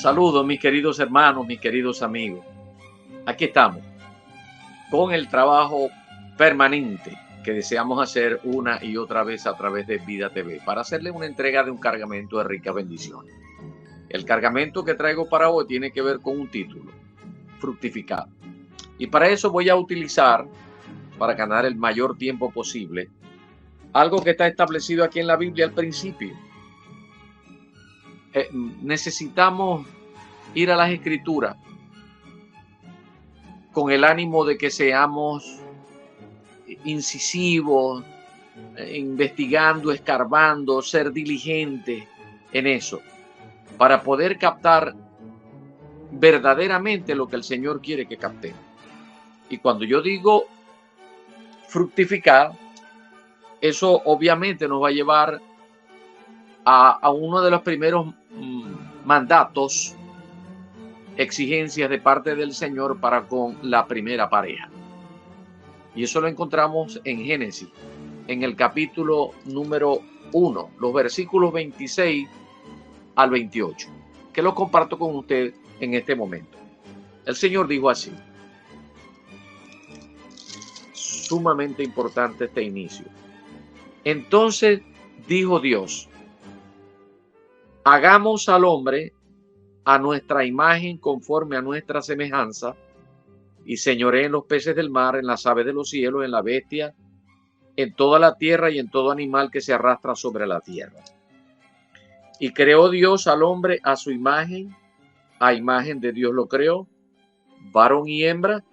Saludos, mis queridos hermanos, mis queridos amigos. Aquí estamos con el trabajo permanente que deseamos hacer una y otra vez a través de Vida TV para hacerle una entrega de un cargamento de ricas bendiciones. El cargamento que traigo para hoy tiene que ver con un título: fructificar. Y para eso voy a utilizar, para ganar el mayor tiempo posible, algo que está establecido aquí en la Biblia al principio. Necesitamos ir a las Escrituras con el ánimo de que seamos incisivos, investigando, escarbando, ser diligentes en eso, para poder captar verdaderamente lo que el Señor quiere que captemos. Y cuando yo digo fructificar, eso obviamente nos va a llevar a uno de los primeros mandatos, exigencias de parte del Señor para con la primera pareja. Y eso lo encontramos en Génesis, en el capítulo número 1, los versículos 26 al 28, que lo comparto con usted en este momento. El Señor dijo así: sumamente importante este inicio. Entonces dijo Dios: hagamos al hombre a nuestra imagen, conforme a nuestra semejanza, y señoree en los peces del mar, en las aves de los cielos, en la bestia, en toda la tierra y en todo animal que se arrastra sobre la tierra. Y creó Dios al hombre a su imagen, a imagen de Dios lo creó, varón y hembra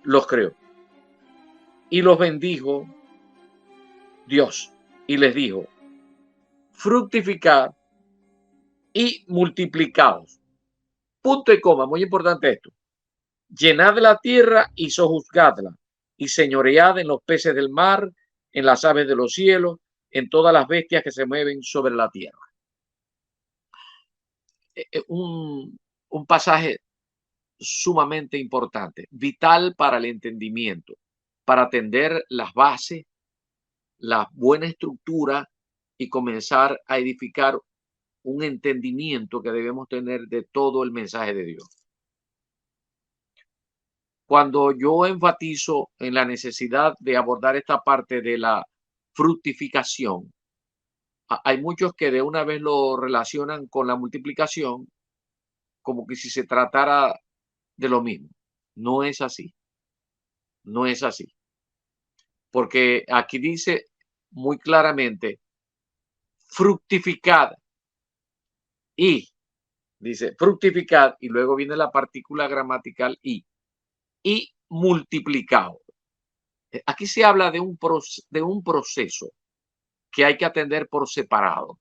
los creó. Y los bendijo Dios y les dijo: fructificad y multiplicaos. Punto y coma, muy importante esto. Llenad la tierra y sojuzgadla, y señoread en los peces del mar, en las aves de los cielos, en todas las bestias que se mueven sobre la tierra. Un pasaje sumamente importante, vital para el entendimiento, para atender las bases, la buena estructura y comenzar a edificar un entendimiento que debemos tener de todo el mensaje de Dios. Cuando yo enfatizo en la necesidad de abordar esta parte de la fructificación, hay muchos que de una vez lo relacionan con la multiplicación, como que si se tratara de lo mismo. No es así. No es así. Porque aquí dice muy claramente: fructificad. Y dice fructificad, y luego viene la partícula gramatical y multiplicado. Aquí se habla de un proceso que hay que atender por separado.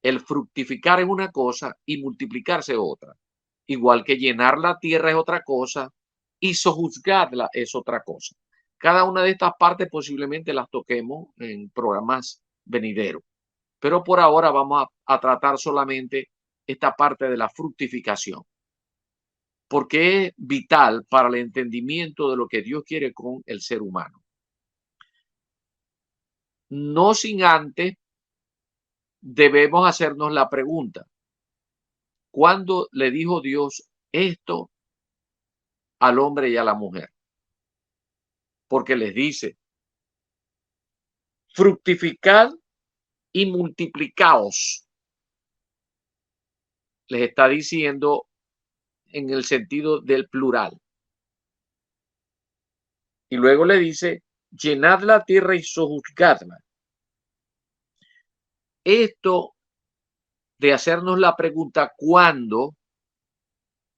El fructificar es una cosa y multiplicarse otra. Igual que llenar la tierra es otra cosa y sojuzgarla es otra cosa. Cada una de estas partes posiblemente las toquemos en programas venideros. Pero por ahora vamos a tratar solamente esta parte de la fructificación, porque es vital para el entendimiento de lo que Dios quiere con el ser humano. No sin antes debemos hacernos la pregunta: ¿cuándo le dijo Dios esto al hombre y a la mujer? Porque les dice: fructificad y multiplicaos. Les está diciendo en el sentido del plural. Y luego le dice: llenad la tierra y sojuzgadla. Esto de hacernos la pregunta ¿cuándo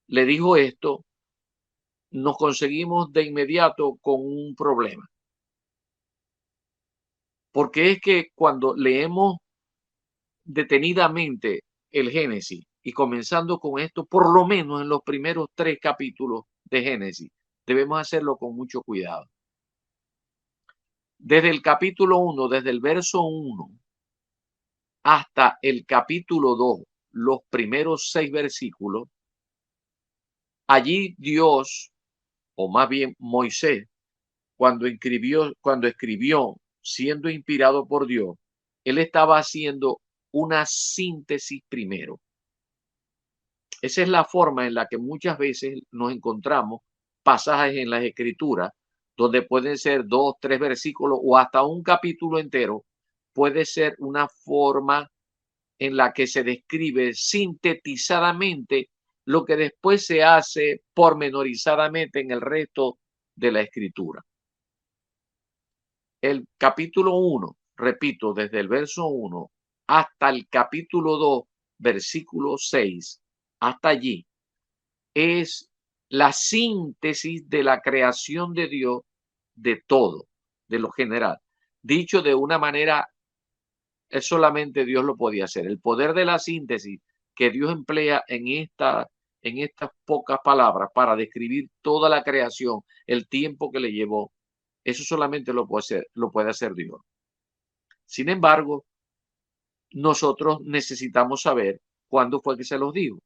le dijo esto? Nos conseguimos de inmediato con un problema. Porque es que cuando leemos detenidamente el Génesis y comenzando con esto, por lo menos en los primeros 3 capítulos de Génesis, debemos hacerlo con mucho cuidado. Desde el capítulo 1, desde el verso 1 hasta el capítulo 2, los primeros 6 versículos, allí Dios, o más bien Moisés, cuando escribió siendo inspirado por Dios, él estaba haciendo una síntesis primero. Esa es la forma en la que muchas veces nos encontramos pasajes en las Escrituras, donde pueden ser 2, 3 versículos o hasta un capítulo entero. Puede ser una forma en la que se describe sintetizadamente lo que después se hace pormenorizadamente en el resto de la Escritura. El capítulo 1, repito, desde el verso 1 hasta el capítulo 2, versículo 6, hasta allí, es la síntesis de la creación de Dios de todo, de lo general. Dicho de una manera, es solamente Dios lo podía hacer. El poder de la síntesis que Dios emplea en estas pocas palabras para describir toda la creación, el tiempo que le llevó, eso solamente lo puede hacer Dios. Sin embargo, nosotros necesitamos saber cuándo fue que se los dijo.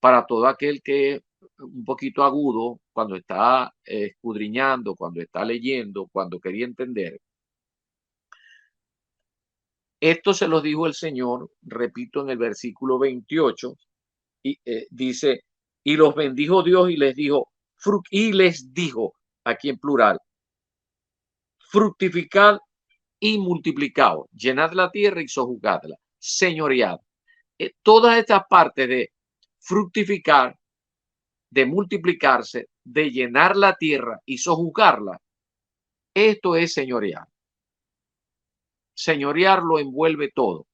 Para todo aquel que es un poquito agudo, cuando está escudriñando, cuando está leyendo, cuando quería entender. Esto se los dijo el Señor, repito, en el versículo 28, y dice, y los bendijo Dios y les dijo, aquí en plural, fructificad y multiplicaos, llenad la tierra y sojuzgadla, señoread. Todas estas partes de fructificar, de multiplicarse, de llenar la tierra y sojuzgarla, esto es señorear. Señorear lo envuelve todo.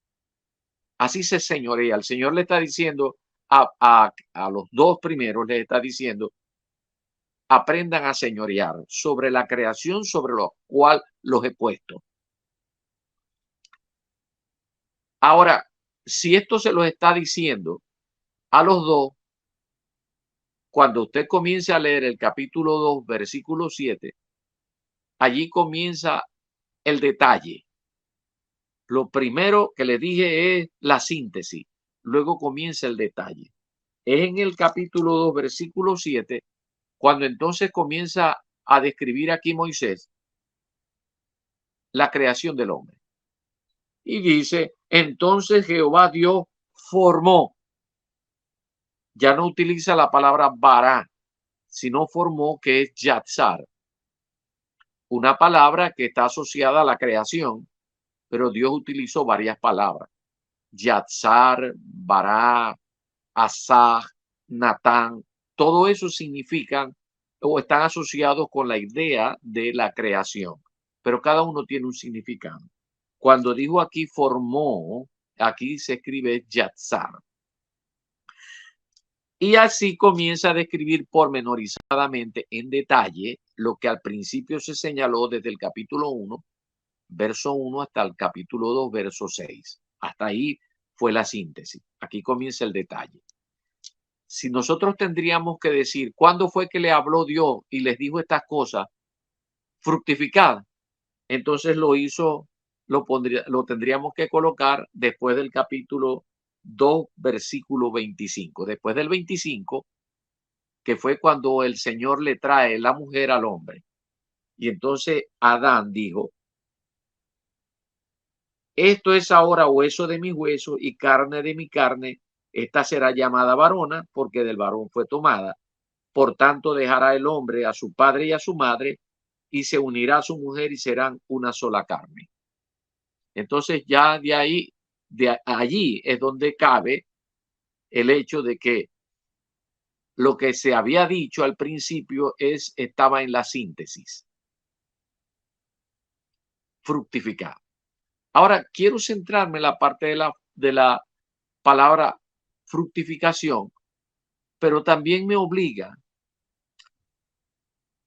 Así se señorea. El Señor le está diciendo a los dos primeros, le está diciendo, aprendan a señorear sobre la creación sobre lo cual los he puesto. Ahora, si esto se los está diciendo a los dos, cuando usted comience a leer el capítulo 2, versículo 7, allí comienza el detalle. Lo primero que le dije es la síntesis, luego comienza el detalle. Es en el capítulo 2, versículo 7, cuando entonces comienza a describir aquí Moisés la creación del hombre. Y dice, entonces Jehová Dios formó. Ya no utiliza la palabra bará, sino formó, que es yatzar. Una palabra que está asociada a la creación, pero Dios utilizó varias palabras. Yatzar, bará, asaj, natán, todo eso significan o están asociados con la idea de la creación, pero cada uno tiene un significado. Cuando dijo aquí formó, aquí se escribe yatzar. Y así comienza a describir pormenorizadamente en detalle lo que al principio se señaló desde el capítulo 1, verso 1 hasta el capítulo 2, verso 6. Hasta ahí fue la síntesis. Aquí comienza el detalle. Si nosotros tendríamos que decir cuándo fue que le habló Dios y les dijo estas cosas, fructificad, entonces lo tendríamos que colocar después del capítulo 2, versículo 25. Después del 25, que fue cuando el Señor le trae la mujer al hombre. Y entonces Adán dijo, esto es ahora hueso de mi hueso y carne de mi carne. Esta será llamada varona porque del varón fue tomada. Por tanto, dejará el hombre a su padre y a su madre y se unirá a su mujer y serán una sola carne. Entonces ya de ahí, de allí es donde cabe el hecho de que lo que se había dicho al principio estaba en la síntesis. Fructificar. Ahora quiero centrarme en la parte de la palabra fructificación, pero también me obliga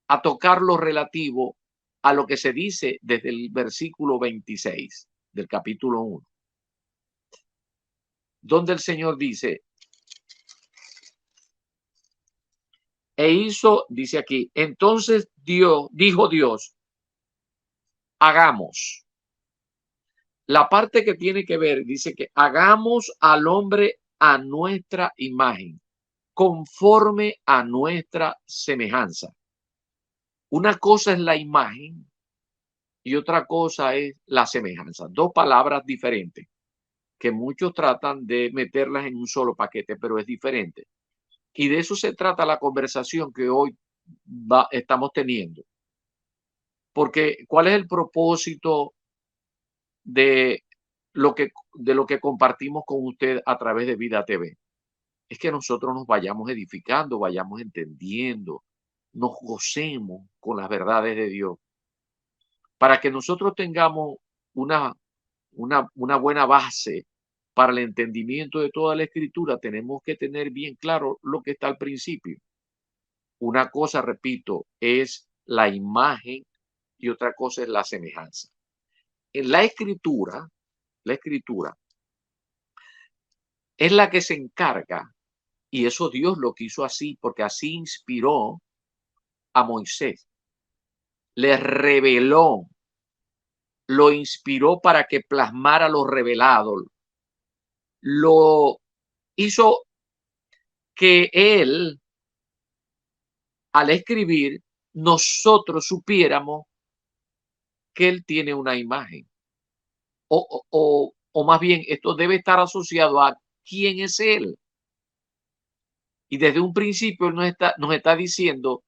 a tocar lo relativo a lo que se dice desde el versículo 26 del capítulo 1, donde el Señor dice, dice aquí, entonces dijo Dios, hagamos. La parte que tiene que ver, dice que hagamos al hombre a nuestra imagen, conforme a nuestra semejanza. Una cosa es la imagen y otra cosa es la semejanza. Dos palabras diferentes. que muchos tratan de meterlas en un solo paquete, pero es diferente. Y de eso se trata la conversación que hoy estamos teniendo. Porque, ¿cuál es el propósito de de lo que compartimos con usted a través de Vida TV? Es que nosotros nos vayamos edificando, vayamos entendiendo, nos gocemos con las verdades de Dios, para que nosotros tengamos una, una buena base para el entendimiento de toda la escritura. Tenemos que tener bien claro lo que está al principio. Una cosa, repito, es la imagen y otra cosa es la semejanza. En la escritura es la que se encarga, y eso Dios lo quiso así, porque así inspiró a Moisés, le reveló, lo inspiró para que plasmara lo revelado, lo hizo que él, al escribir, nosotros supiéramos que él tiene una imagen. O más bien, esto debe estar asociado a quién es él. Y desde un principio él nos está diciendo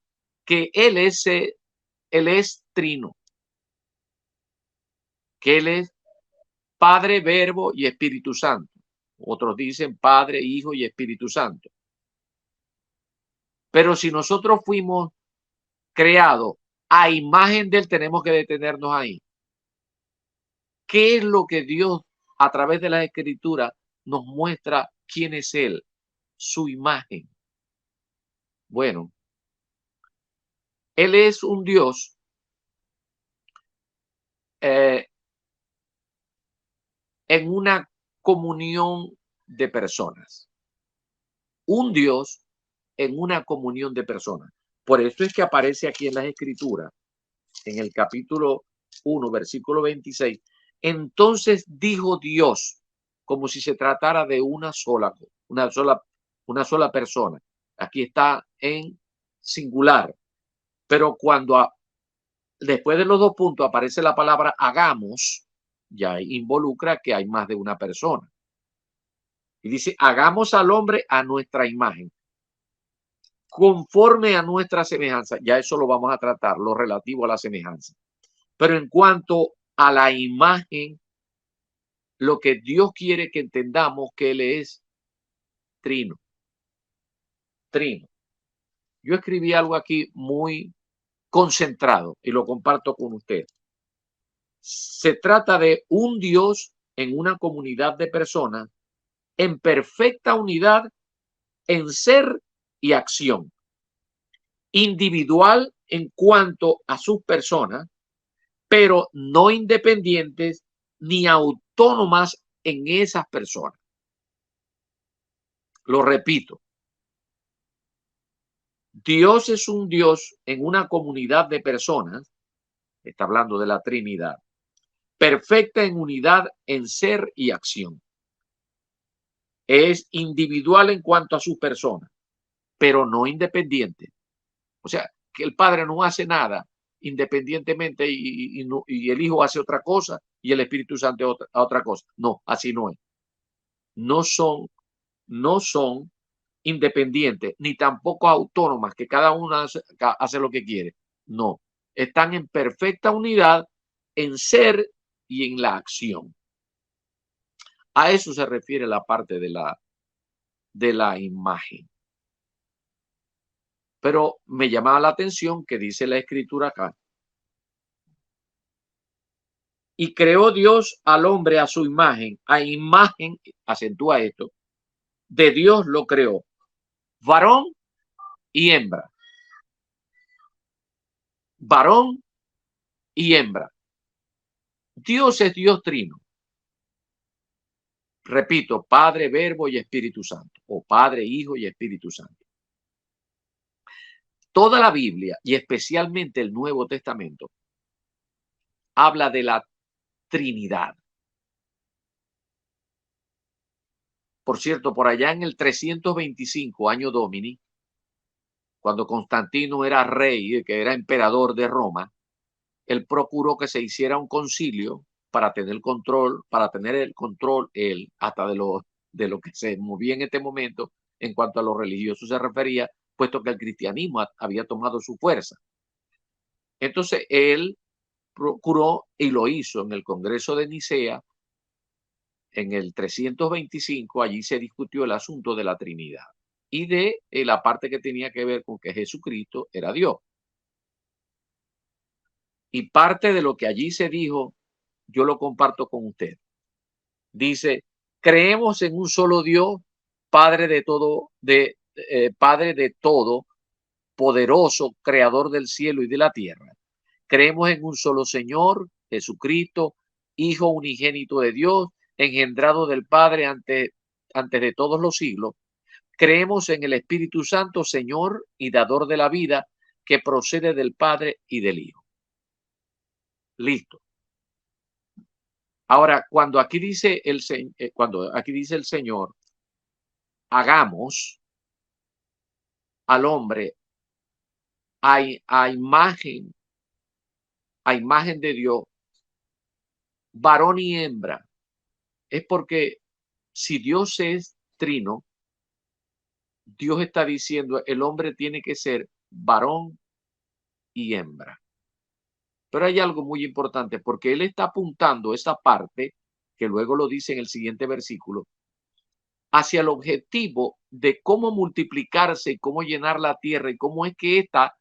que él es trino, que él es Padre, Verbo y Espíritu Santo. Otros dicen Padre, Hijo y Espíritu Santo. Pero si nosotros fuimos creados a imagen de él, tenemos que detenernos ahí. ¿Qué es lo que Dios a través de la Escritura nos muestra quién es él? Su imagen. Bueno, él es un Dios en una comunión de personas. Un Dios en una comunión de personas. Por eso es que aparece aquí en las Escrituras, en el capítulo 1, versículo 26. Entonces dijo Dios, como si se tratara de una sola persona. Aquí está en singular. Pero cuando después de los dos puntos aparece la palabra hagamos, ya involucra que hay más de una persona. Y dice, hagamos al hombre a nuestra imagen, conforme a nuestra semejanza. Ya eso lo vamos a tratar, lo relativo a la semejanza. Pero en cuanto a la imagen, lo que Dios quiere que entendamos que Él es trino. Trino. Yo escribí algo aquí muy concentrado y lo comparto con usted. Se trata de un Dios en una comunidad de personas en perfecta unidad en ser y acción, individual en cuanto a sus personas, pero no independientes ni autónomas en esas personas. Lo repito, Dios es un Dios en una comunidad de personas, está hablando de la Trinidad, perfecta en unidad en ser y acción. Es individual en cuanto a sus personas, pero no independiente. O sea, que el Padre no hace nada independientemente y el Hijo hace otra cosa y el Espíritu Santo otra cosa. No, así no es. No son, no son independientes ni tampoco autónomas, que cada una hace lo que quiere. No, están en perfecta unidad en ser y en la acción. A eso se refiere la parte de la imagen. Pero me llamaba la atención que dice la escritura acá. Y creó Dios al hombre a su imagen, acentúa esto, de Dios lo creó, varón y hembra. Varón y hembra. Dios es Dios trino. Repito, Padre, Verbo y Espíritu Santo, o Padre, Hijo y Espíritu Santo. Toda la Biblia y especialmente el Nuevo Testamento habla de la Trinidad. Por cierto, por allá en el 325 año Domini, cuando Constantino era rey, que era emperador de Roma, él procuró que se hiciera un concilio para tener el control él hasta de lo que se movía en este momento en cuanto a lo religioso se refería, puesto que el cristianismo había tomado su fuerza. Entonces él procuró y lo hizo en el Congreso de Nicea en el 325. Allí se discutió el asunto de la Trinidad y de la parte que tenía que ver con que Jesucristo era Dios. Y parte de lo que allí se dijo, yo lo comparto con usted. Dice, creemos en un solo Dios, Padre de todo, poderoso, creador del cielo y de la tierra. Creemos en un solo Señor, Jesucristo, Hijo unigénito de Dios, engendrado del Padre antes de todos los siglos. Creemos en el Espíritu Santo, Señor y dador de la vida, que procede del Padre y del Hijo. Listo. Ahora, cuando aquí dice el Señor, hagamos al hombre a imagen de Dios, varón y hembra, es porque si Dios es trino, Dios está diciendo el hombre tiene que ser varón y hembra. Pero hay algo muy importante porque él está apuntando esa parte, que luego lo dice en el siguiente versículo, hacia el objetivo de cómo multiplicarse y cómo llenar la tierra y cómo es que ésta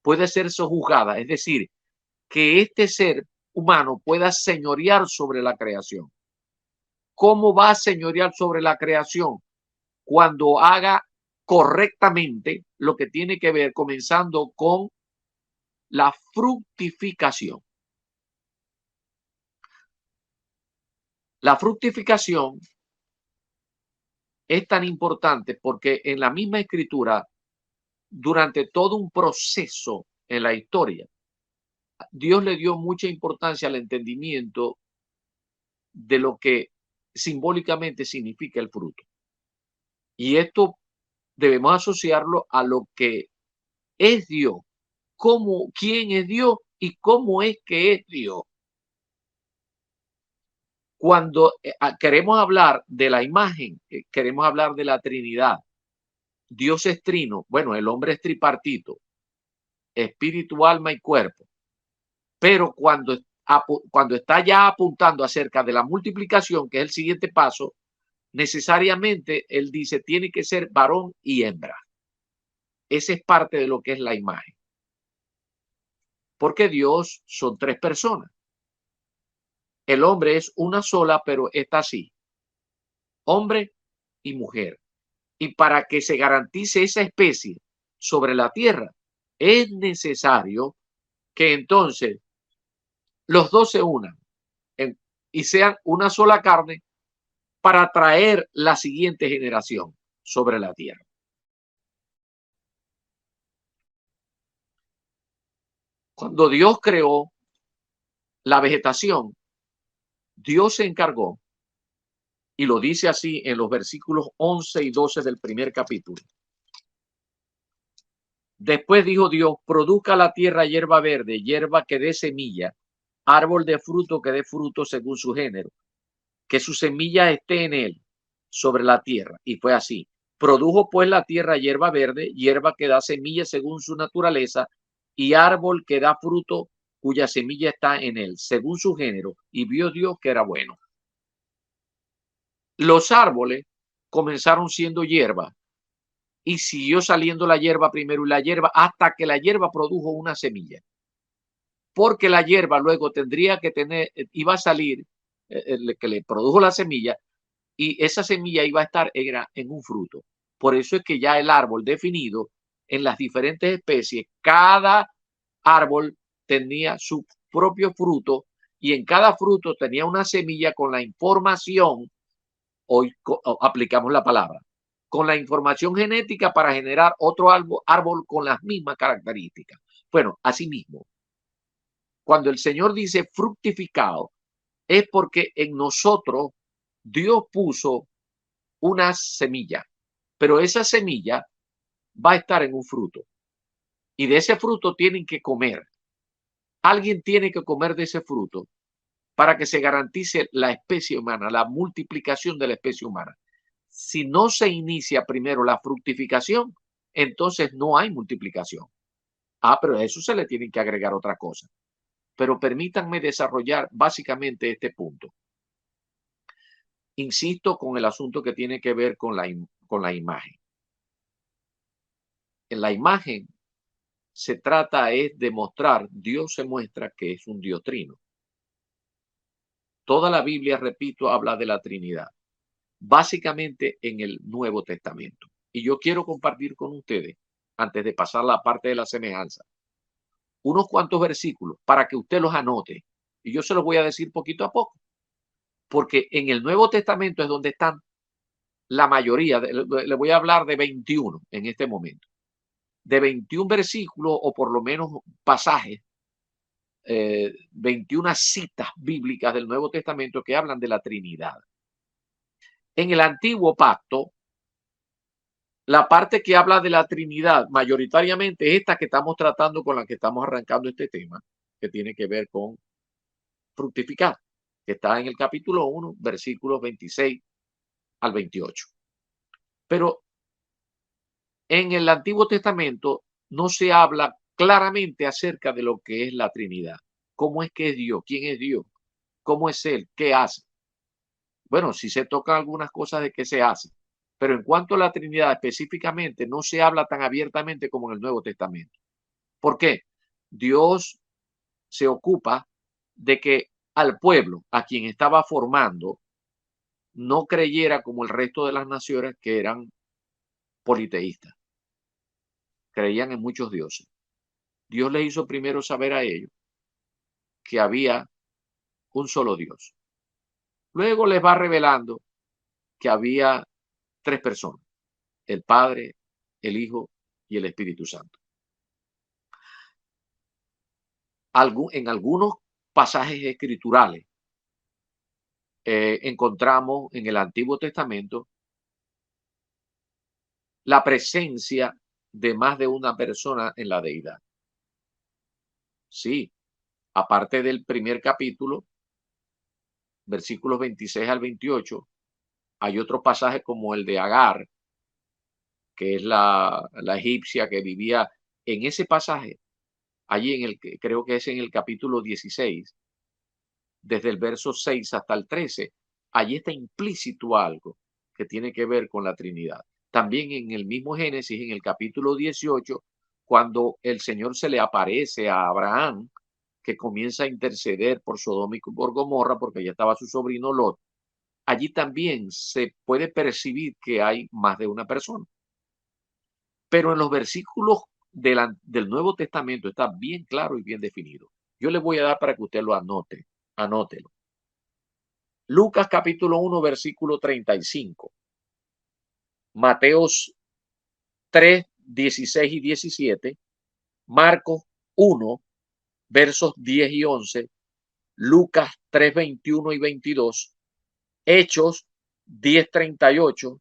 puede ser sojuzgada. Es decir, que este ser humano pueda señorear sobre la creación. ¿Cómo va a señorear sobre la creación? Cuando haga correctamente lo que tiene que ver, comenzando con la fructificación. La fructificación es tan importante porque en la misma escritura, durante todo un proceso en la historia, Dios le dio mucha importancia al entendimiento de lo que simbólicamente significa el fruto. Y esto debemos asociarlo a lo que es Dios, quién es Dios y cómo es que es Dios. Cuando queremos hablar de la imagen, queremos hablar de la Trinidad. Dios es trino. Bueno, el hombre es tripartito, espíritu, alma y cuerpo. Pero cuando está ya apuntando acerca de la multiplicación, que es el siguiente paso, necesariamente él dice tiene que ser varón y hembra. Esa es parte de lo que es la imagen. Porque Dios son tres personas. El hombre es una sola, pero está así. Hombre y mujer. Y para que se garantice esa especie sobre la tierra, es necesario que entonces los dos se unan y sean una sola carne para traer la siguiente generación sobre la tierra. Cuando Dios creó la vegetación, Dios se encargó, y lo dice así en los versículos 11 y 12 del primer capítulo. Después dijo Dios, produzca la tierra hierba verde, hierba que dé semilla, árbol de fruto que dé fruto según su género, que su semilla esté en él, sobre la tierra. Y fue así. Produjo pues la tierra hierba verde, hierba que da semilla según su naturaleza, y árbol que da fruto cuya semilla está en él, según su género. Y vio Dios que era bueno. Los árboles comenzaron siendo hierba y siguió saliendo la hierba primero y la hierba hasta que la hierba produjo una semilla. Porque la hierba luego tendría que iba a salir, que le produjo la semilla, y esa semilla iba a estar en un fruto. Por eso es que ya el árbol definido en las diferentes especies, cada árbol tenía su propio fruto y en cada fruto tenía una semilla con la información, hoy aplicamos la palabra, con la información genética para generar otro árbol con las mismas características. Bueno, asimismo, cuando el Señor dice fructificado, es porque en nosotros Dios puso una semilla, pero esa semilla va a estar en un fruto y de ese fruto tienen que comer. Alguien tiene que comer de ese fruto para que se garantice la especie humana, la multiplicación de la especie humana. Si no se inicia primero la fructificación, entonces no hay multiplicación. Pero a eso se le tienen que agregar otra cosa. Pero permítanme desarrollar básicamente este punto. Insisto con el asunto que tiene que ver con la imagen. En la imagen se trata es de mostrar, Dios se muestra que es un Dios trino. Toda la Biblia, repito, habla de la Trinidad, básicamente en el Nuevo Testamento. Y yo quiero compartir con ustedes, antes de pasar la parte de la semejanza, unos cuantos versículos para que usted los anote. Y yo se los voy a decir poquito a poco, porque en el Nuevo Testamento es donde están la mayoría. Le voy a hablar de 21 en este momento. De 21 versículos o por lo menos pasajes, 21 citas bíblicas del Nuevo Testamento que hablan de la Trinidad. En el Antiguo Pacto, la parte que habla de la Trinidad, mayoritariamente esta que estamos tratando, con la que estamos arrancando este tema, que tiene que ver con fructificar, que está en el capítulo 1, versículos 26 al 28. Pero en el Antiguo Testamento no se habla claramente acerca de lo que es la Trinidad. ¿Cómo es que es Dios? ¿Quién es Dios? ¿Cómo es Él? ¿Qué hace? Bueno, sí se tocan algunas cosas de qué se hace, pero en cuanto a la Trinidad específicamente, no se habla tan abiertamente como en el Nuevo Testamento. ¿Por qué? Dios se ocupa de que al pueblo a quien estaba formando no creyera como el resto de las naciones que eran politeístas. Creían en muchos dioses. Dios les hizo primero saber a ellos que había un solo Dios. Luego les va revelando que había tres personas: el Padre, el Hijo y el Espíritu Santo. En algunos pasajes escriturales encontramos en el Antiguo Testamento la presencia de más de una persona en la deidad. Sí, aparte del primer capítulo, versículos 26 al 28, hay otros pasajes como el de Agar, que es la egipcia que vivía en ese pasaje, allí creo que es en el capítulo 16, desde el verso 6 hasta el 13, allí está implícito algo que tiene que ver con la Trinidad. También en el mismo Génesis, en el capítulo 18, cuando el Señor se le aparece a Abraham, que comienza a interceder por Sodoma y por Gomorra, porque ya estaba su sobrino Lot, allí también se puede percibir que hay más de una persona. Pero en los versículos del Nuevo Testamento está bien claro y bien definido. Yo le voy a dar para que usted lo anote. Anótelo. Lucas capítulo 1, versículo 35. Mateos 3, 16 y 17. Marcos 1, versos 10 y 11. Lucas 3, 21 y 22. Hechos 10, 38.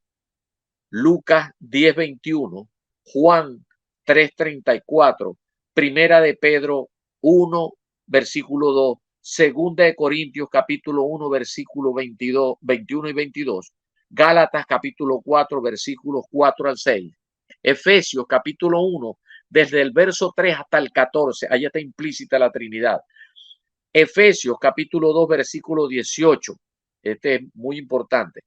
Lucas 10, 21. Juan 3, 34. Primera de Pedro 1, versículo 2. Segunda de Corintios capítulo 1, versículo 22, 21 y 22. Gálatas capítulo 4, versículos 4 al 6. Efesios capítulo 1, desde el verso 3 hasta el 14. Allá está implícita la Trinidad. Efesios capítulo 2, versículo 18. Este es muy importante.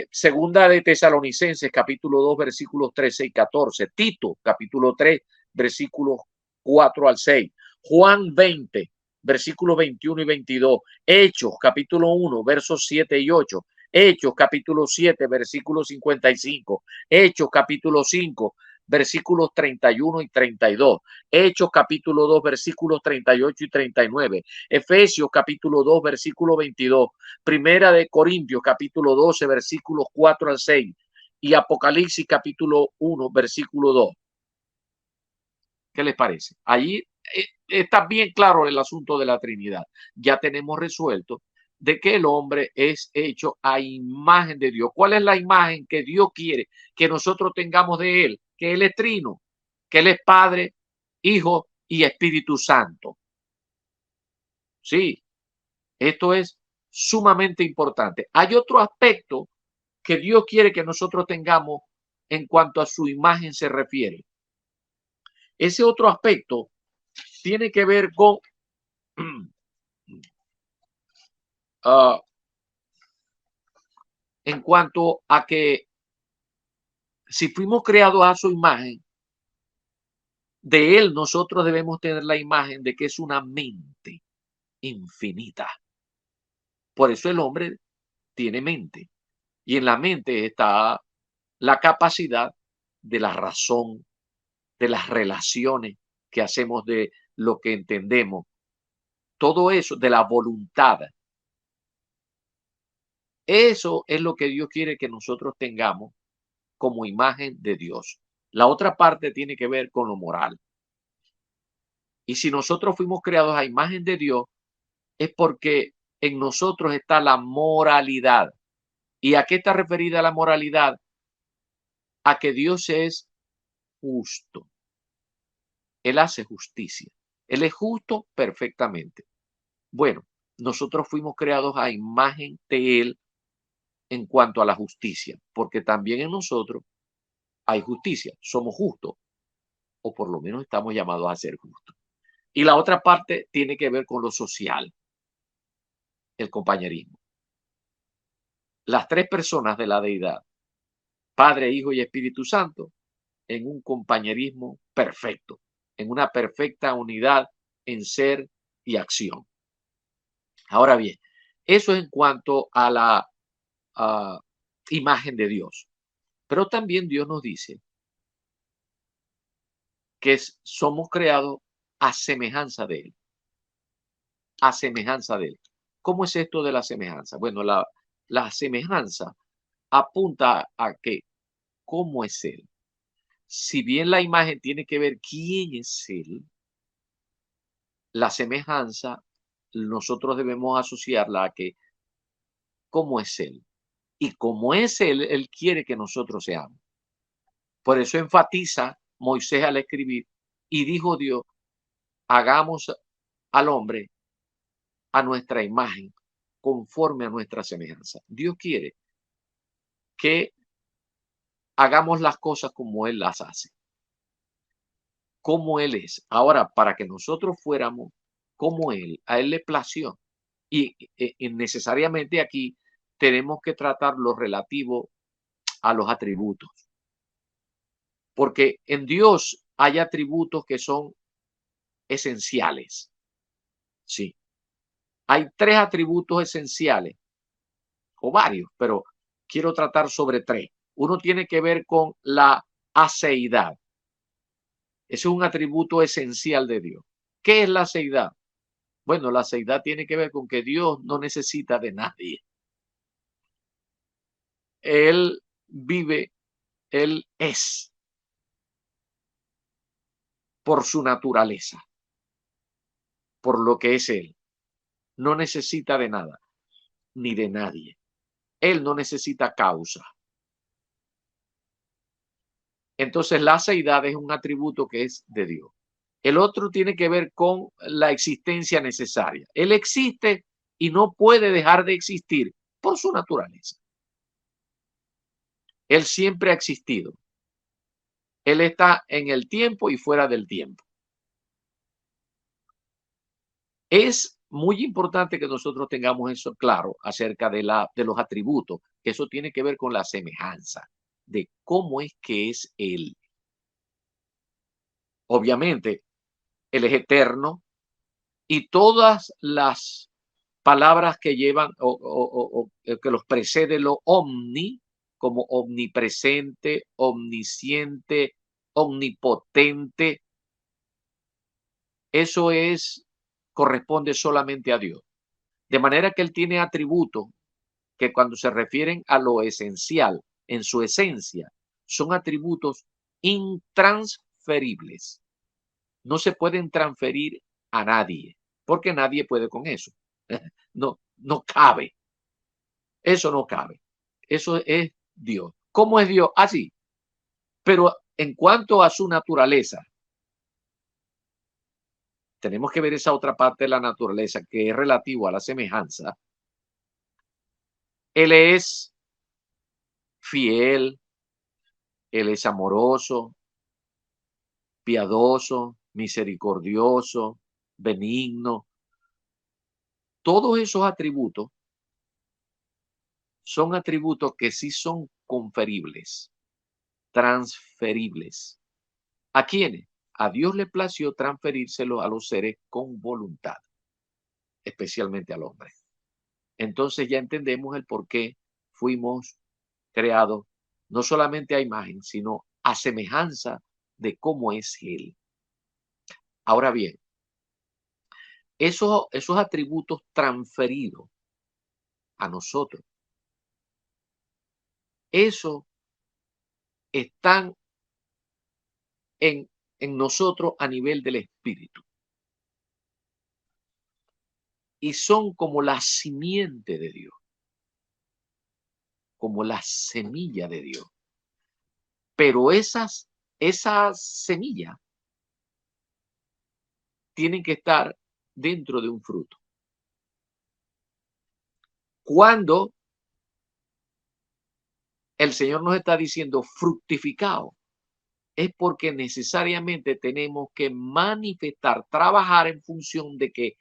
Segunda de Tesalonicenses capítulo 2, versículos 13 y 14. Tito capítulo 3, versículos 4 al 6. Juan 20, versículos 21 y 22. Hechos capítulo 1, versos 7 y 8. Hechos capítulo 7, versículos 55. Hechos capítulo 5, versículos 31 y 32. Hechos capítulo 2, versículos 38 y 39. Efesios capítulo 2, versículo 22. Primera de Corintios capítulo 12, versículos 4 al 6. Y Apocalipsis capítulo 1, versículo 2. ¿Qué les parece? Allí está bien claro el asunto de la Trinidad. Ya tenemos resuelto de que el hombre es hecho a imagen de Dios. ¿Cuál es la imagen que Dios quiere que nosotros tengamos de Él? Que Él es trino, que Él es Padre, Hijo y Espíritu Santo. Sí, Esto es sumamente importante. Hay otro aspecto que Dios quiere que nosotros tengamos en cuanto a su imagen se refiere. Ese otro aspecto tiene que ver con en cuanto a que si fuimos creados a su imagen, de él nosotros debemos tener la imagen de que es una mente infinita. Por eso el hombre tiene mente. Y en la mente está la capacidad de la razón, de las relaciones que hacemos, de lo que entendemos. Todo eso, de la voluntad. Eso es lo que Dios quiere que nosotros tengamos como imagen de Dios. La otra parte tiene que ver con lo moral. Y si nosotros fuimos creados a imagen de Dios, es porque en nosotros está la moralidad. ¿Y a qué está referida la moralidad? A que Dios es justo. Él hace justicia. Él es justo perfectamente. Bueno, nosotros fuimos creados a imagen de Él en cuanto a la justicia, porque también en nosotros hay justicia. Somos justos, o por lo menos estamos llamados a ser justos. Y la otra parte tiene que ver con lo social, el compañerismo. Las tres personas de la deidad, Padre, Hijo y Espíritu Santo, en un compañerismo perfecto, en una perfecta unidad en ser y acción. Ahora bien, eso es en cuanto a la imagen de Dios. Pero también Dios nos dice que somos creados a semejanza de Él, a semejanza de Él. ¿Cómo es esto de la semejanza? Bueno, la semejanza apunta a que cómo es Él. Si bien la imagen tiene que ver quién es Él, la semejanza nosotros debemos asociarla a que cómo es Él. Y como es Él, Él quiere que nosotros seamos. Por eso enfatiza Moisés al escribir, y dijo Dios, hagamos al hombre a nuestra imagen, conforme a nuestra semejanza. Dios quiere que hagamos las cosas como Él las hace, como Él es. Ahora, para que nosotros fuéramos como Él, a Él le plació. Y necesariamente aquí tenemos que tratar lo relativo a los atributos. Porque en Dios hay atributos que son esenciales. Sí. Hay tres atributos esenciales, o varios, pero quiero tratar sobre tres. Uno tiene que ver con la aceidad. Ese es un atributo esencial de Dios. ¿Qué es la aceidad? Bueno, la aceidad tiene que ver con que Dios no necesita de nadie. Él vive, Él es por su naturaleza, por lo que es Él. No necesita de nada, ni de nadie. Él no necesita causa. Entonces, la aceidad es un atributo que es de Dios. El otro tiene que ver con la existencia necesaria. Él existe y no puede dejar de existir por su naturaleza. Él siempre ha existido. Él está en el tiempo y fuera del tiempo. Es muy importante que nosotros tengamos eso claro acerca de los atributos, que eso tiene que ver con la semejanza de cómo es que es Él. Obviamente, Él es eterno y todas las palabras que llevan o que los precede lo omni, como omnipresente, omnisciente, omnipotente, eso corresponde solamente a Dios. De manera que Él tiene atributos que cuando se refieren a lo esencial, en su esencia, son atributos intransferibles. No se pueden transferir a nadie, porque nadie puede con eso. No, no cabe. Eso no cabe. Eso es Dios. ¿Cómo es Dios? Así. Pero en cuanto a su naturaleza, tenemos que ver esa otra parte de la naturaleza que es relativo a la semejanza. Él es fiel, Él es amoroso, piadoso, misericordioso, benigno. Todos esos atributos son atributos que sí son conferibles, transferibles. ¿A quiénes? A Dios le plació transferírselo a los seres con voluntad, especialmente al hombre. Entonces ya entendemos el por qué fuimos creados no solamente a imagen, sino a semejanza de cómo es Él. Ahora bien, esos atributos transferidos a nosotros, eso están en nosotros a nivel del espíritu. Y son como la simiente de Dios, como la semilla de Dios. Pero esas semillas tienen que estar dentro de un fruto. Cuando el Señor nos está diciendo fructificado, es porque necesariamente tenemos que manifestar, trabajar en función de que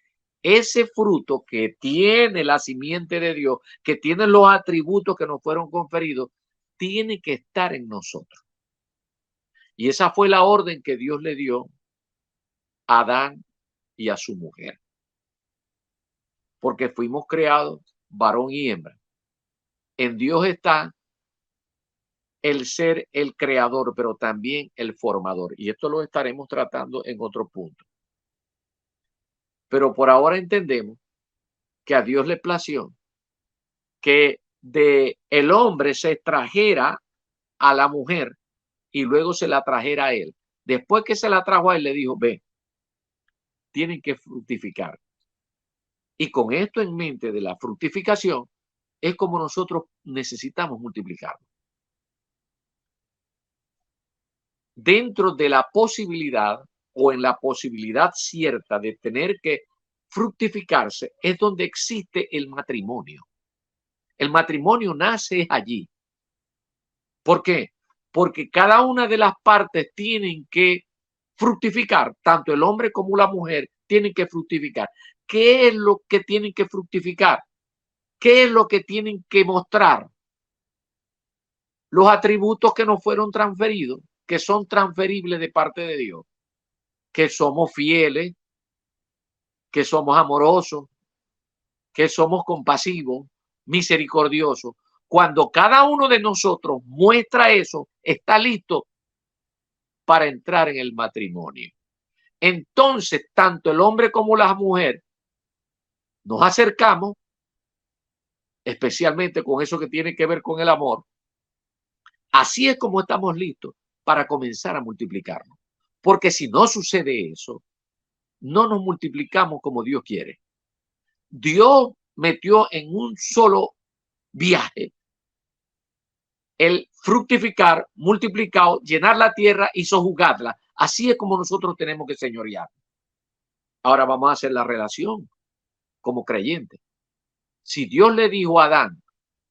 ese fruto que tiene la simiente de Dios, que tiene los atributos que nos fueron conferidos, tiene que estar en nosotros. Y esa fue la orden que Dios le dio a Adán y a su mujer. Porque fuimos creados varón y hembra. En Dios está el ser el creador, pero también el formador. Y esto lo estaremos tratando en otro punto. Pero por ahora entendemos que a Dios le plació que de el hombre se extrajera a la mujer y luego se la trajera a él. Después que se la trajo a él, le dijo, ve, tienen que fructificar. Y con esto en mente de la fructificación, es como nosotros necesitamos multiplicarnos. Dentro de la posibilidad o en la posibilidad cierta de tener que fructificarse es donde existe el matrimonio. El matrimonio nace allí. ¿Por qué? Porque cada una de las partes tienen que fructificar, tanto el hombre como la mujer tienen que fructificar. ¿Qué es lo que tienen que fructificar? ¿Qué es lo que tienen que mostrar? Los atributos que nos fueron transferidos, que son transferibles de parte de Dios, que somos fieles, que somos amorosos, que somos compasivos, misericordiosos. Cuando cada uno de nosotros muestra eso, está listo para entrar en el matrimonio. Entonces, tanto el hombre como la mujer nos acercamos, especialmente con eso que tiene que ver con el amor. Así es como estamos listos para comenzar a multiplicarnos. Porque si no sucede eso, no nos multiplicamos como Dios quiere. Dios metió en un solo viaje el fructificar, multiplicar, llenar la tierra y sojuzgarla. Así es como nosotros tenemos que señorear. Ahora vamos a hacer la relación como creyentes. Si Dios le dijo a Adán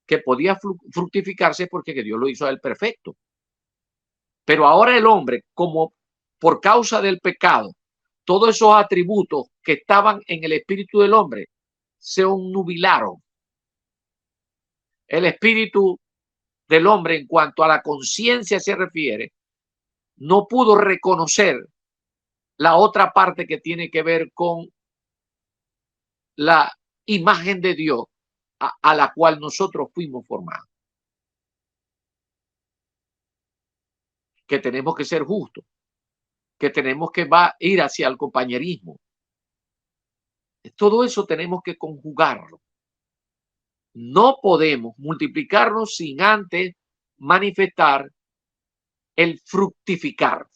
que podía fructificarse, porque Dios lo hizo a él perfecto. Pero ahora el hombre, como por causa del pecado, todos esos atributos que estaban en el espíritu del hombre se nubilaron. El espíritu del hombre, en cuanto a la conciencia se refiere, no pudo reconocer la otra parte que tiene que ver con la imagen de Dios a la cual nosotros fuimos formados. Que tenemos que ser justos, que tenemos que ir hacia el compañerismo. Todo eso tenemos que conjugarlo. No podemos multiplicarnos sin antes manifestar el fructificar.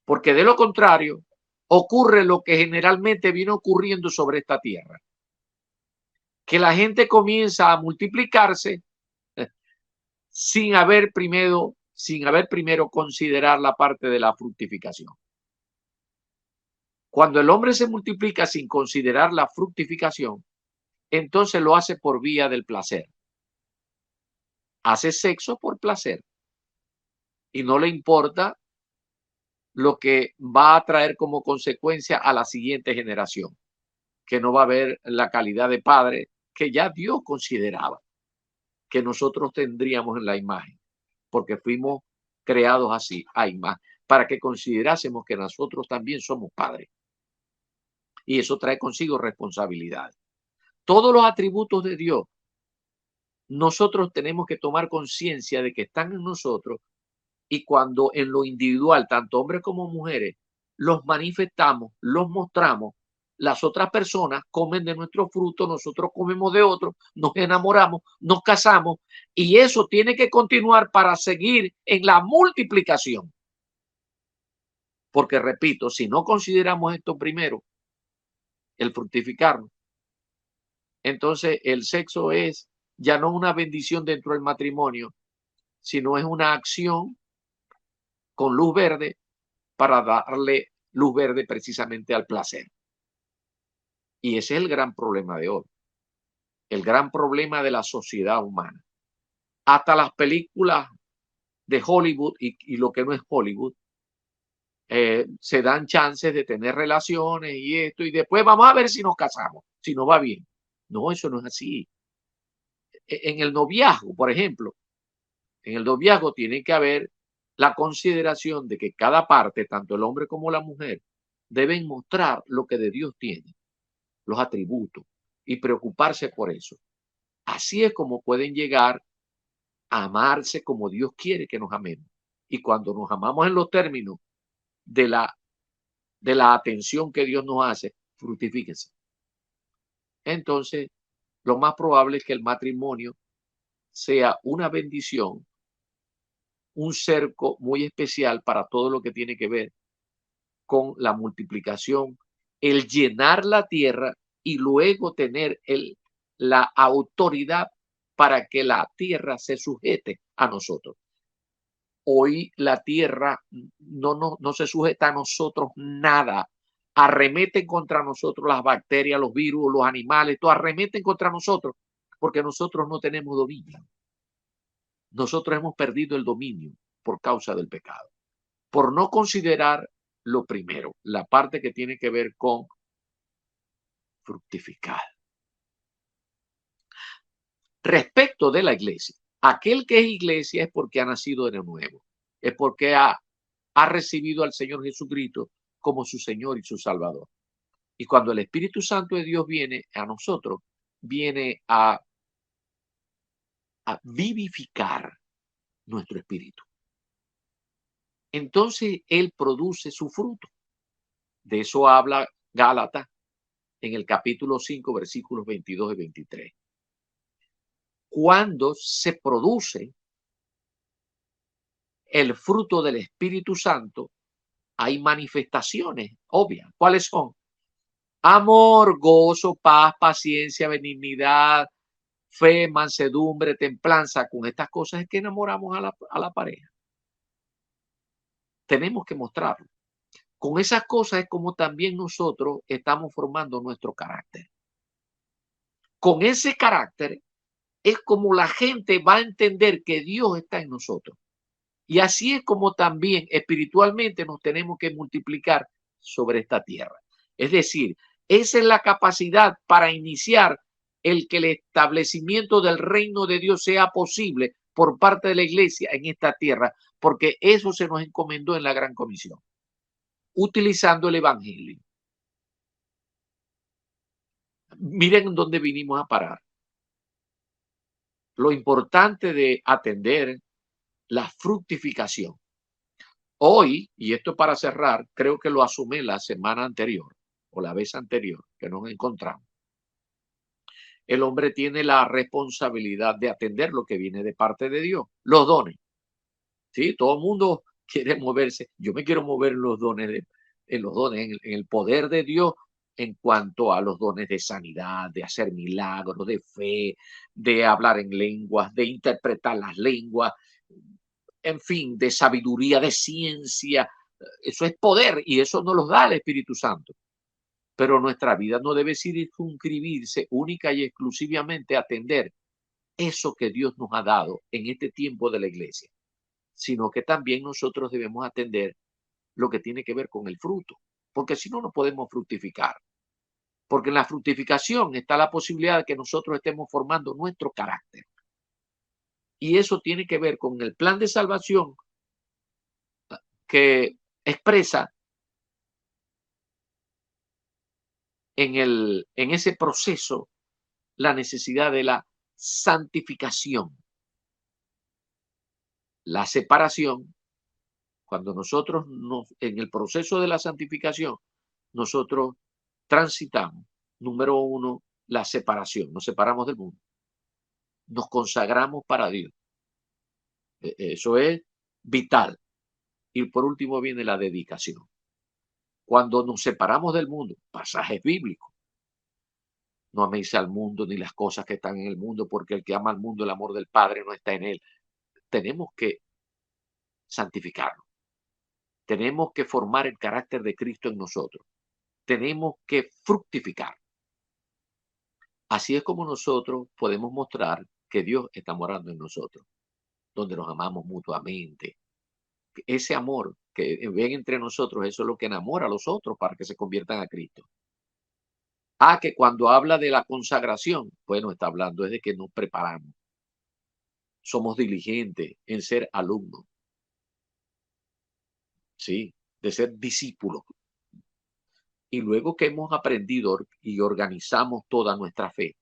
Porque de lo contrario, ocurre lo que generalmente viene ocurriendo sobre esta tierra. Que la gente comienza a multiplicarse sin haber primero considerar la parte de la fructificación. Cuando el hombre se multiplica sin considerar la fructificación, entonces lo hace por vía del placer. Hace sexo por placer y no le importa lo que va a traer como consecuencia a la siguiente generación, que no va a ver la calidad de padre que ya Dios consideraba que nosotros tendríamos en la imagen, porque fuimos creados así, a imagen, para que considerásemos que nosotros también somos padres. Y eso trae consigo responsabilidad. Todos los atributos de Dios, nosotros tenemos que tomar conciencia de que están en nosotros, y cuando en lo individual, tanto hombres como mujeres, los manifestamos, los mostramos, las otras personas comen de nuestro fruto, nosotros comemos de otros, nos enamoramos, nos casamos, y eso tiene que continuar para seguir en la multiplicación. Porque repito, si no consideramos esto primero, el fructificarnos, entonces el sexo es ya no una bendición dentro del matrimonio, sino es una acción con luz verde para darle luz verde precisamente al placer. Y ese es el gran problema de hoy, el gran problema de la sociedad humana. Hasta las películas de Hollywood y lo que no es Hollywood, se dan chances de tener relaciones y esto, y después vamos a ver si nos casamos, si nos va bien. No, eso no es así. En el noviazgo, por ejemplo, en el noviazgo tiene que haber la consideración de que cada parte, tanto el hombre como la mujer, deben mostrar lo que de Dios tiene, los atributos, y preocuparse por eso. Así es como pueden llegar a amarse como Dios quiere que nos amemos. Y cuando nos amamos en los términos de la atención que Dios nos hace, fructifíquense. Entonces, lo más probable es que el matrimonio sea una bendición, un cerco muy especial para todo lo que tiene que ver con la multiplicación, el llenar la tierra y luego tener la autoridad para que la tierra se sujete a nosotros. Hoy la tierra no se sujeta a nosotros nada. Arremeten contra nosotros las bacterias, los virus, los animales, todo arremeten contra nosotros porque nosotros no tenemos dominio. Nosotros hemos perdido el dominio por causa del pecado, por no considerar lo primero, la parte que tiene que ver con fructificar. Respecto de la iglesia, aquel que es iglesia es porque ha nacido de nuevo, es porque ha recibido al Señor Jesucristo como su Señor y su Salvador. Y cuando el Espíritu Santo de Dios viene a nosotros, viene a vivificar nuestro espíritu. Entonces Él produce su fruto. De eso habla Gálatas en el capítulo 5, versículos 22 y 23. Cuando se produce el fruto del Espíritu Santo, hay manifestaciones obvias. ¿Cuáles son? Amor, gozo, paz, paciencia, benignidad, fe, mansedumbre, templanza. Con estas cosas es que enamoramos a la pareja. Tenemos que mostrarlo. Con esas cosas es como también nosotros estamos formando nuestro carácter. Con ese carácter es como la gente va a entender que Dios está en nosotros. Y así es como también espiritualmente nos tenemos que multiplicar sobre esta tierra. Es decir, esa es la capacidad para iniciar el que el establecimiento del reino de Dios sea posible por parte de la iglesia en esta tierra, porque eso se nos encomendó en la Gran Comisión, utilizando el evangelio. Miren dónde vinimos a parar. Lo importante de atender la fructificación. Hoy, y esto para cerrar, creo que lo asumí la semana anterior o la vez anterior que nos encontramos. El hombre tiene la responsabilidad de atender lo que viene de parte de Dios, los dones. Sí, todo el mundo quiere moverse. Yo me quiero mover en los dones, en el poder de Dios en cuanto a los dones de sanidad, de hacer milagros, de fe, de hablar en lenguas, de interpretar las lenguas, en fin, de sabiduría, de ciencia. Eso es poder y eso nos lo da el Espíritu Santo. Pero nuestra vida no debe circunscribirse única y exclusivamente a atender eso que Dios nos ha dado en este tiempo de la iglesia, sino que también nosotros debemos atender lo que tiene que ver con el fruto, porque si no, no podemos fructificar. Porque en la fructificación está la posibilidad de que nosotros estemos formando nuestro carácter. Y eso tiene que ver con el plan de salvación que expresa en ese proceso la necesidad de la santificación, la separación. Cuando nosotros en el proceso de la santificación, nosotros transitamos, número uno, la separación, nos separamos del mundo, nos consagramos para Dios. Eso es vital. Y por último viene la dedicación. Cuando nos separamos del mundo, pasajes bíblicos, no améis al mundo ni las cosas que están en el mundo, porque el que ama al mundo, el amor del Padre no está en él. Tenemos que santificarnos. Tenemos que formar el carácter de Cristo en nosotros. Tenemos que fructificar. Así es como nosotros podemos mostrar que Dios está morando en nosotros, donde nos amamos mutuamente. Ese amor que ven entre nosotros, eso es lo que enamora a los otros para que se conviertan a Cristo. Que cuando habla de la consagración, bueno, está hablando es de que nos preparamos. Somos diligentes en ser alumnos, ¿sí? De ser discípulos. Y luego que hemos aprendido y organizamos toda nuestra fe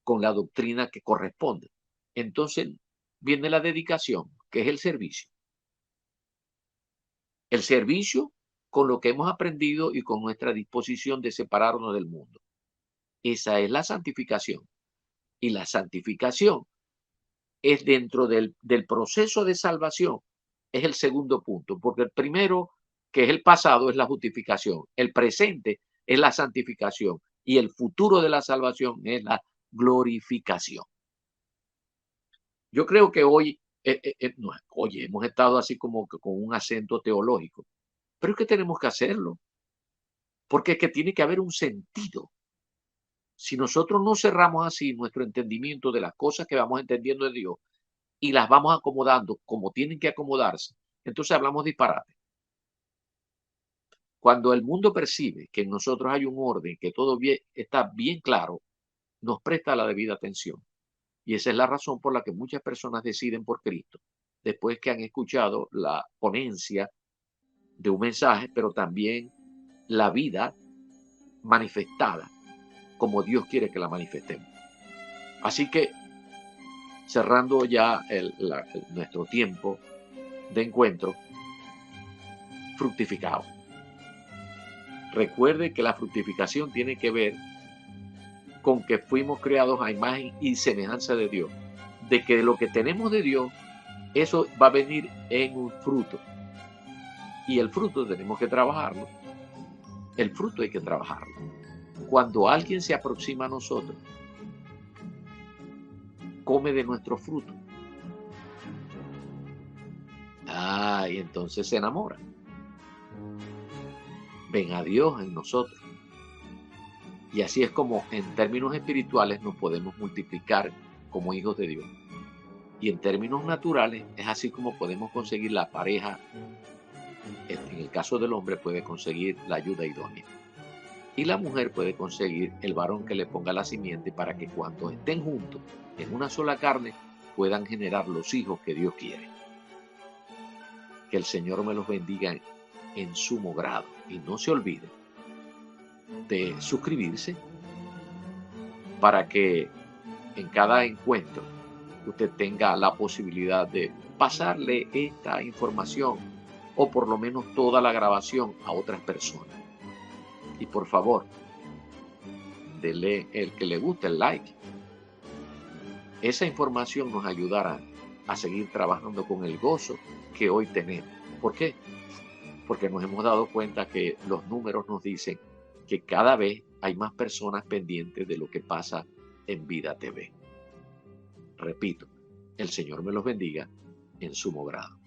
con la doctrina que corresponde, entonces viene la dedicación, que es el servicio. El servicio con lo que hemos aprendido y con nuestra disposición de separarnos del mundo. Esa es la santificación. Y la santificación es dentro del proceso de salvación, es el segundo punto, porque el primero, que es el pasado, es la justificación, el presente es la santificación y el futuro de la salvación es la glorificación. Yo creo que hoy, no, oye, hemos estado así como que con un acento teológico, pero es que tenemos que hacerlo, porque es que tiene que haber un sentido. Si nosotros no cerramos así nuestro entendimiento de las cosas que vamos entendiendo de Dios, y las vamos acomodando como tienen que acomodarse, entonces hablamos disparate. Cuando el mundo percibe que en nosotros hay un orden, que todo bien, está bien claro, nos presta la debida atención. Y esa es la razón por la que muchas personas deciden por Cristo, después que han escuchado la ponencia de un mensaje, pero también la vida manifestada como Dios quiere que la manifestemos. Así que, cerrando ya nuestro tiempo de encuentro, fructificado. Recuerde que la fructificación tiene que ver con que fuimos creados a imagen y semejanza de Dios. De que lo que tenemos de Dios, eso va a venir en un fruto. Y el fruto tenemos que trabajarlo. El fruto hay que trabajarlo. Cuando alguien se aproxima a nosotros, come de nuestro fruto. Y entonces se enamora. Ven a Dios en nosotros. Y así es como en términos espirituales nos podemos multiplicar como hijos de Dios. Y en términos naturales es así como podemos conseguir la pareja. En el caso del hombre puede conseguir la ayuda idónea. Y la mujer puede conseguir el varón que le ponga la simiente para que cuando estén juntos en una sola carne puedan generar los hijos que Dios quiere. Que el Señor me los bendiga en sumo grado. Y no se olvide de suscribirse para que en cada encuentro usted tenga la posibilidad de pasarle esta información o por lo menos toda la grabación a otras personas. Y por favor, dele el que le guste el like. Esa información nos ayudará a seguir trabajando con el gozo que hoy tenemos. ¿Por qué? Porque nos hemos dado cuenta que los números nos dicen que cada vez hay más personas pendientes de lo que pasa en Vida TV. Repito, el Señor me los bendiga en sumo grado.